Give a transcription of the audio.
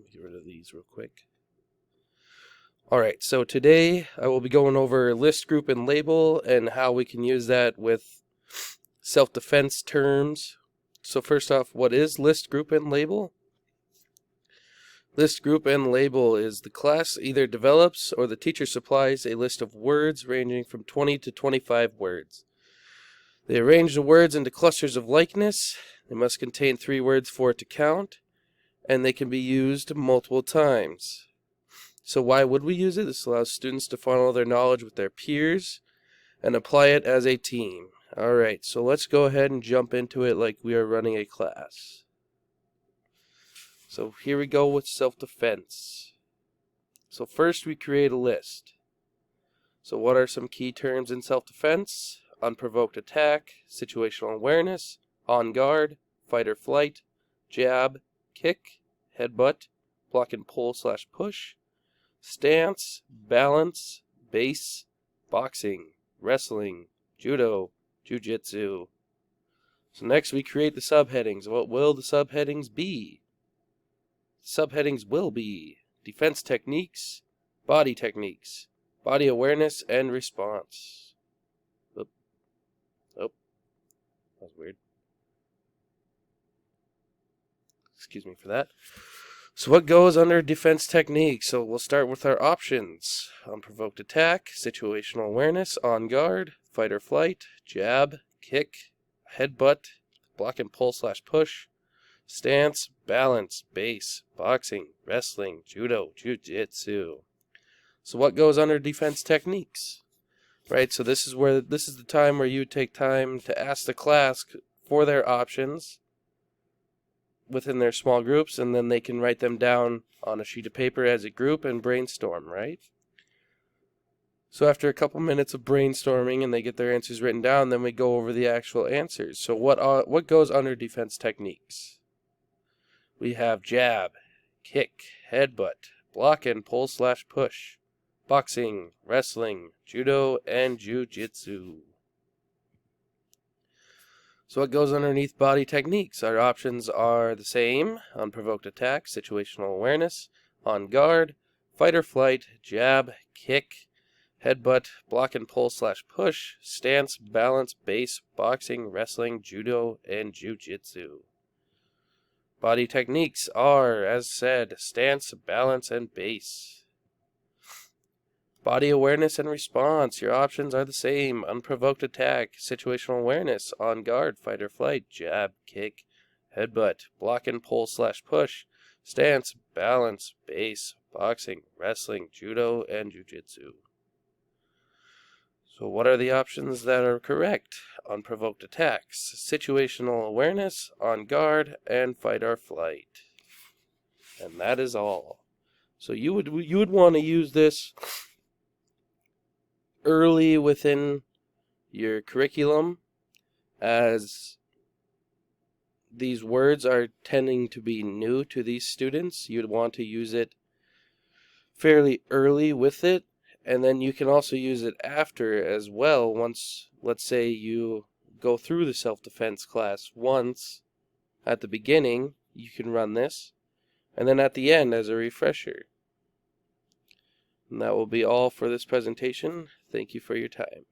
me get rid of these real quick. Alright, so today I will be going over list, group, and label and how we can use that with self-defense terms. So first off, what is list, group, and label? List, group, and label is the class either develops or the teacher supplies a list of words ranging from 20 to 25 words. They arrange the words into clusters of likeness. They must contain 3 words for it to count, and they can be used multiple times. So why would we use it? This allows students to funnel their knowledge with their peers and apply it as a team. Alright, so let's go ahead and jump into it like we are running a class. So here we go with self-defense. So first we create a list. So what are some key terms in self-defense? Unprovoked attack, situational awareness, on guard, fight or flight, jab, kick, headbutt, block and pull/push, stance, balance, base, boxing, wrestling, judo, jiu-jitsu. So next we create the subheadings. What will the subheadings be? Subheadings will be defense techniques, body awareness, and response. Oh, that was weird. Excuse me for that. So what goes under defense techniques? So we'll start with our options. Unprovoked attack, situational awareness, on guard, fight or flight, jab, kick, headbutt, block and pull/push, stance, balance, base, boxing, wrestling, judo, jiu-jitsu. So what goes under defense techniques? Right, so this is the time where you take time to ask the class for their options within their small groups, and then they can write them down on a sheet of paper as a group and brainstorm, right? So after a couple minutes of brainstorming and they get their answers written down, then we go over the actual answers. So what goes under defense techniques? We have jab, kick, headbutt, block and pull/push, boxing, wrestling, judo, and jiu-jitsu. So what goes underneath body techniques? Our options are the same: unprovoked attack, situational awareness, on guard, fight or flight, jab, kick, headbutt, block and pull/push, stance, balance, base, boxing, wrestling, judo, and jiu-jitsu. Body techniques are, as said, stance, balance, and base. Body awareness and response. Your options are the same: unprovoked attack, situational awareness, on guard, fight or flight, jab, kick, headbutt, block and pull/push, stance, balance, base, boxing, wrestling, judo, and jiu-jitsu. So what are the options that are correct? Unprovoked attacks, situational awareness, on guard, and fight or flight. And that is all. So you would want to use this early within your curriculum, as these words are tending to be new to these students. You'd want to use it fairly early with it, and then you can also use it after as well. Once, let's say you go through the self-defense class once at the beginning, you can run this, and then at the end as a refresher. And that will be all for this presentation. Thank you for your time.